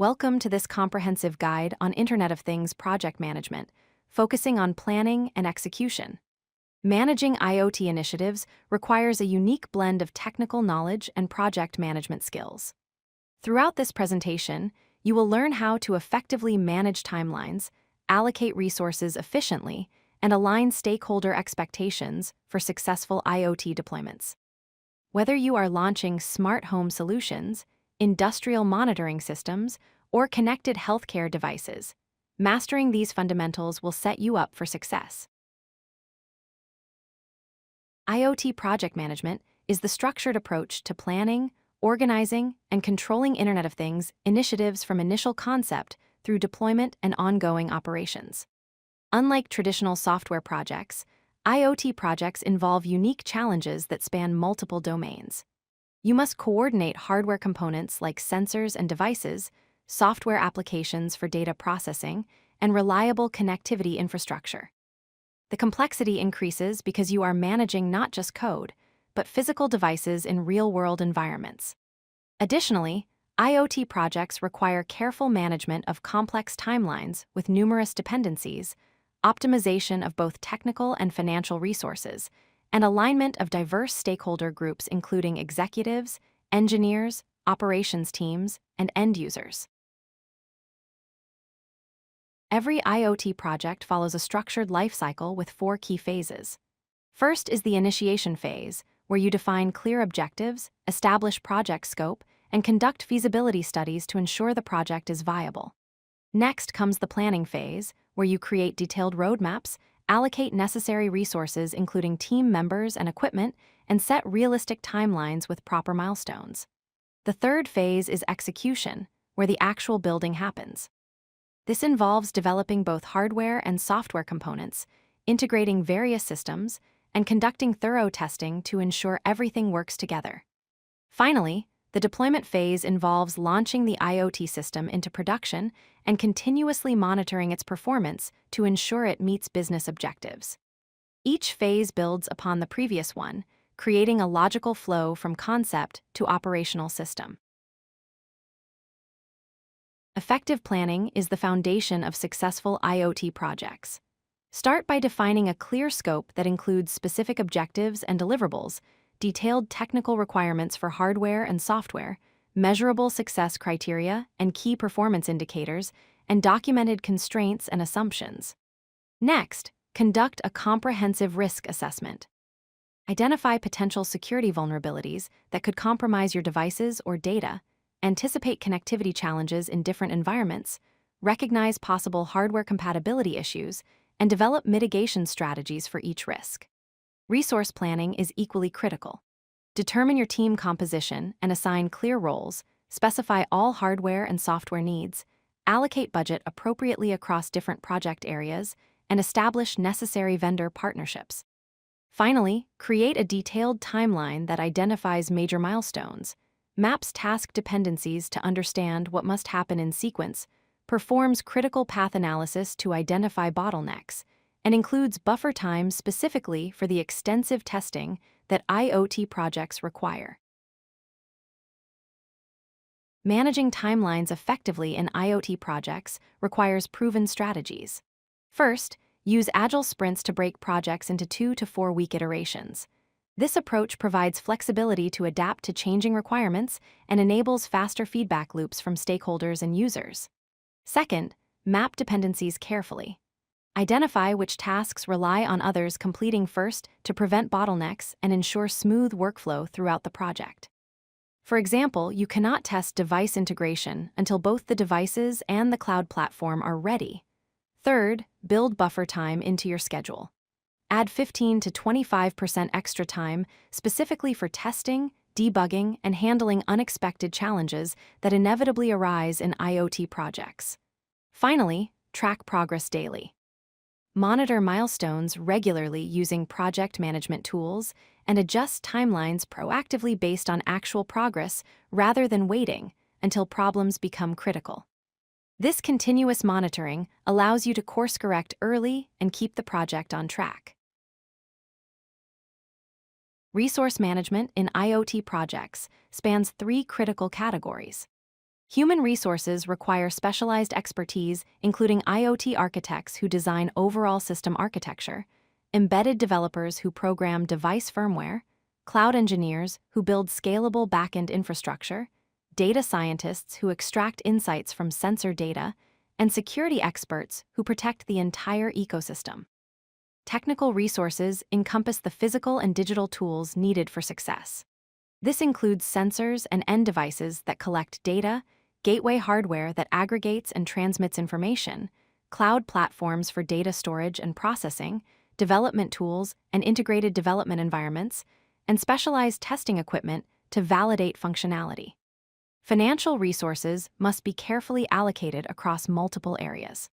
Welcome to this comprehensive guide on Internet of Things project management, focusing on planning and execution. Managing IoT initiatives requires a unique blend of technical knowledge and project management skills. Throughout this presentation, you will learn how to effectively manage timelines, allocate resources efficiently, and align stakeholder expectations for successful IoT deployments. Whether you are launching smart home solutions, industrial monitoring systems, or connected healthcare devices, mastering these fundamentals will set you up for success. IoT project management is the structured approach to planning, organizing, and controlling Internet of Things initiatives from initial concept through deployment and ongoing operations. Unlike traditional software projects, IoT projects involve unique challenges that span multiple domains. You must coordinate hardware components like sensors and devices, software applications for data processing, and reliable connectivity infrastructure. The complexity increases because you are managing not just code, but physical devices in real-world environments. Additionally, IoT projects require careful management of complex timelines with numerous dependencies, optimization of both technical and financial resources, and alignment of diverse stakeholder groups including executives, engineers, operations teams, and end users. Every IoT project follows a structured lifecycle with 4 key phases. First is the initiation phase, where you define clear objectives, establish project scope, and conduct feasibility studies to ensure the project is viable. Next comes the planning phase, where you create detailed roadmaps, allocate necessary resources including team members and equipment, and set realistic timelines with proper milestones. The third phase is execution, where the actual building happens. This involves developing both hardware and software components, integrating various systems, and conducting thorough testing to ensure everything works together. Finally, the deployment phase involves launching the IoT system into production and continuously monitoring its performance to ensure it meets business objectives. Each phase builds upon the previous one, creating a logical flow from concept to operational system. Effective planning is the foundation of successful IoT projects. Start by defining a clear scope that includes specific objectives and deliverables, detailed technical requirements for hardware and software, measurable success criteria and key performance indicators, and documented constraints and assumptions. Next, conduct a comprehensive risk assessment. Identify potential security vulnerabilities that could compromise your devices or data, anticipate connectivity challenges in different environments, recognize possible hardware compatibility issues, and develop mitigation strategies for each risk. Resource planning is equally critical. Determine your team composition and assign clear roles, specify all hardware and software needs, allocate budget appropriately across different project areas, and establish necessary vendor partnerships. Finally, create a detailed timeline that identifies major milestones, maps task dependencies to understand what must happen in sequence, performs critical path analysis to identify bottlenecks, and includes buffer time specifically for the extensive testing that IoT projects require. Managing timelines effectively in IoT projects requires proven strategies. First, use Agile sprints to break projects into 2 to 4 week iterations. This approach provides flexibility to adapt to changing requirements and enables faster feedback loops from stakeholders and users. Second, map dependencies carefully. Identify which tasks rely on others completing first to prevent bottlenecks and ensure smooth workflow throughout the project. For example, you cannot test device integration until both the devices and the cloud platform are ready. Third, build buffer time into your schedule. Add 15 to 25% extra time specifically for testing, debugging, and handling unexpected challenges that inevitably arise in IoT projects. Finally, track progress daily. Monitor milestones regularly using project management tools and adjust timelines proactively based on actual progress rather than waiting until problems become critical. This continuous monitoring allows you to course-correct early and keep the project on track. Resource management in IoT projects spans 3 critical categories: Human resources require specialized expertise, including IoT architects who design overall system architecture, embedded developers who program device firmware, cloud engineers who build scalable backend infrastructure, data scientists who extract insights from sensor data, and security experts who protect the entire ecosystem. Technical resources encompass the physical and digital tools needed for success. This includes sensors and end devices that collect data, gateway hardware that aggregates and transmits information, cloud platforms for data storage and processing, development tools and integrated development environments, and specialized testing equipment to validate functionality. Financial resources must be carefully allocated across multiple areas.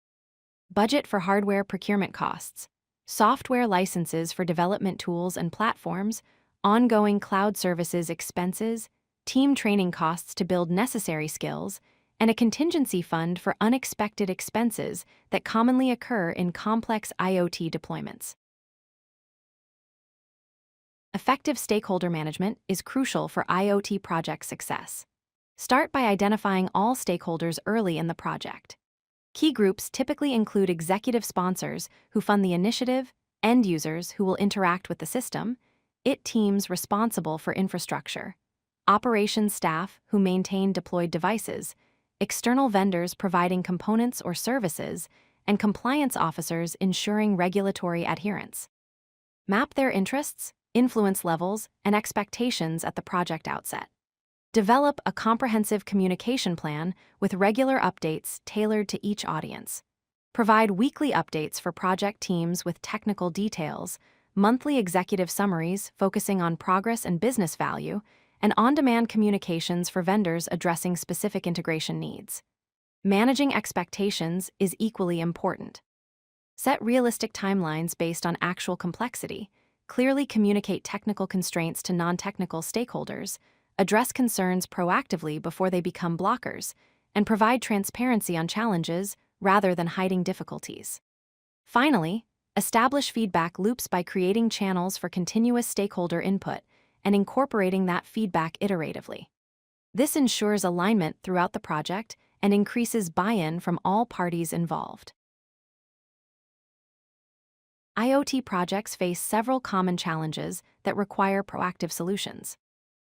Budget for hardware procurement costs, software licenses for development tools and platforms, ongoing cloud services expenses, team training costs to build necessary skills, and a contingency fund for unexpected expenses that commonly occur in complex IoT deployments. Effective stakeholder management is crucial for IoT project success. Start by identifying all stakeholders early in the project. Key groups typically include executive sponsors who fund the initiative, end users who will interact with the system, IT teams responsible for infrastructure, operations staff who maintain deployed devices, external vendors providing components or services, and compliance officers ensuring regulatory adherence. Map their interests, influence levels, and expectations at the project outset. Develop a comprehensive communication plan with regular updates tailored to each audience. Provide weekly updates for project teams with technical details, monthly executive summaries focusing on progress and business value, and on-demand communications for vendors addressing specific integration needs. Managing expectations is equally important. Set realistic timelines based on actual complexity, clearly communicate technical constraints to non-technical stakeholders, address concerns proactively before they become blockers, and provide transparency on challenges rather than hiding difficulties. Finally, establish feedback loops by creating channels for continuous stakeholder input and incorporating that feedback iteratively. This ensures alignment throughout the project and increases buy-in from all parties involved. IoT projects face several common challenges that require proactive solutions.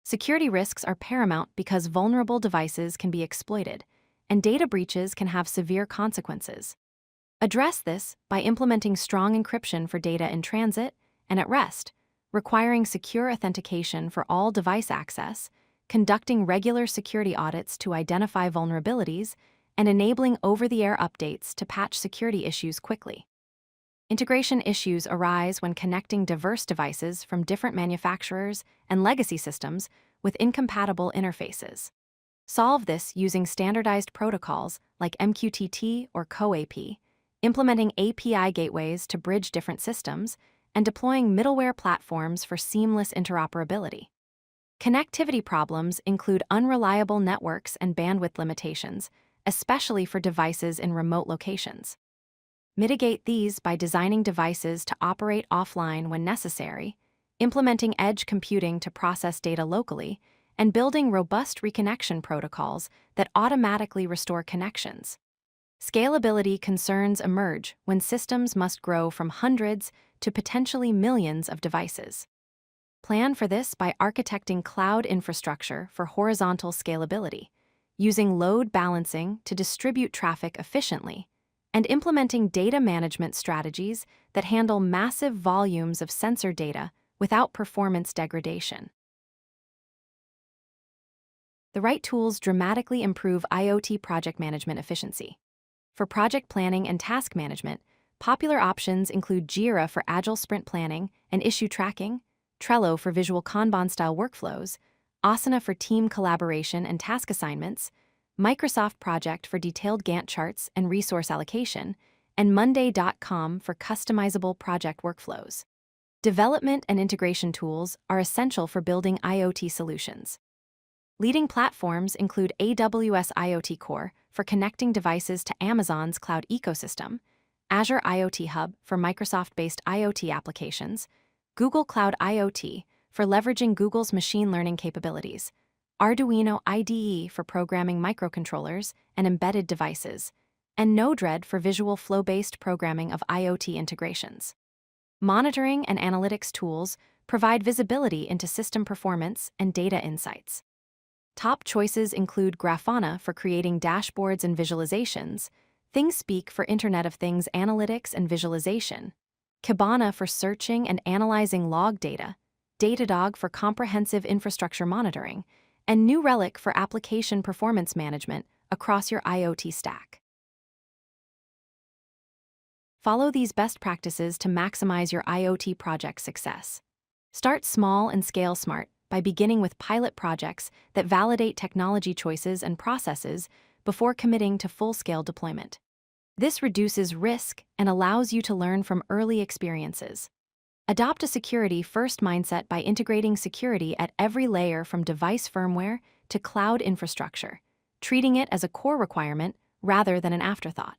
Security risks are paramount because vulnerable devices can be exploited, and data breaches can have severe consequences. Address this by implementing strong encryption for data in transit and at rest, requiring secure authentication for all device access, conducting regular security audits to identify vulnerabilities, and enabling over-the-air updates to patch security issues quickly. Integration issues arise when connecting diverse devices from different manufacturers and legacy systems with incompatible interfaces. Solve this using standardized protocols like MQTT or CoAP, implementing API gateways to bridge different systems, and deploying middleware platforms for seamless interoperability. Connectivity problems include unreliable networks and bandwidth limitations, especially for devices in remote locations. Mitigate these by designing devices to operate offline when necessary, implementing edge computing to process data locally, and building robust reconnection protocols that automatically restore connections. Scalability concerns emerge when systems must grow from hundreds to potentially millions of devices. Plan for this by architecting cloud infrastructure for horizontal scalability, using load balancing to distribute traffic efficiently, and implementing data management strategies that handle massive volumes of sensor data without performance degradation. The right tools dramatically improve IoT project management efficiency. For project planning and task management, popular options include Jira for agile sprint planning and issue tracking, Trello for visual Kanban-style workflows, Asana for team collaboration and task assignments, Microsoft Project for detailed Gantt charts and resource allocation, and Monday.com for customizable project workflows. Development and integration tools are essential for building IoT solutions. Leading platforms include AWS IoT Core for connecting devices to Amazon's cloud ecosystem, Azure IoT Hub for Microsoft-based IoT applications, Google Cloud IoT for leveraging Google's machine learning capabilities, Arduino IDE for programming microcontrollers and embedded devices, and Node-RED for visual flow-based programming of IoT integrations. Monitoring and analytics tools provide visibility into system performance and data insights. Top choices include Grafana for creating dashboards and visualizations, ThingSpeak for Internet of Things analytics and visualization, Kibana for searching and analyzing log data, Datadog for comprehensive infrastructure monitoring, and New Relic for application performance management across your IoT stack. Follow these best practices to maximize your IoT project success. Start small and scale smart by beginning with pilot projects that validate technology choices and processes before committing to full-scale deployment. This reduces risk and allows you to learn from early experiences. Adopt a security-first mindset by integrating security at every layer from device firmware to cloud infrastructure, treating it as a core requirement rather than an afterthought.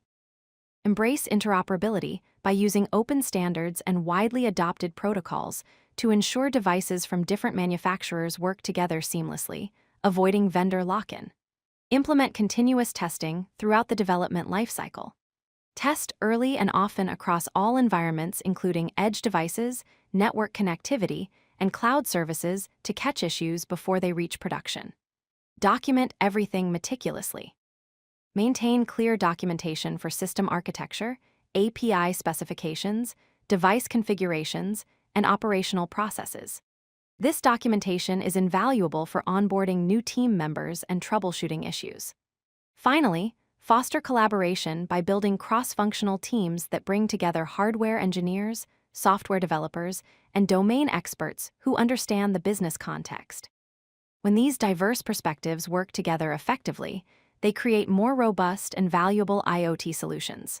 Embrace interoperability by using open standards and widely adopted protocols to ensure devices from different manufacturers work together seamlessly, avoiding vendor lock-in. Implement continuous testing throughout the development lifecycle. Test early and often across all environments, including edge devices, network connectivity, and cloud services to catch issues before they reach production. Document everything meticulously. Maintain clear documentation for system architecture, API specifications, device configurations, and operational processes. This documentation is invaluable for onboarding new team members and troubleshooting issues. Finally, foster collaboration by building cross-functional teams that bring together hardware engineers, software developers, and domain experts who understand the business context. When these diverse perspectives work together effectively, they create more robust and valuable IoT solutions.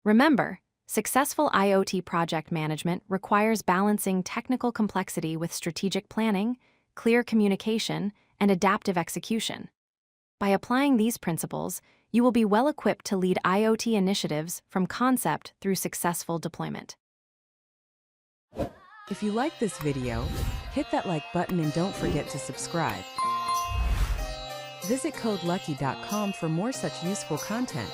Remember, successful IoT project management requires balancing technical complexity with strategic planning, clear communication, and adaptive execution. By applying these principles, you will be well equipped to lead IoT initiatives from concept through successful deployment. If you like this video, hit that like button and don't forget to subscribe. Visit codelucky.com for more such useful content.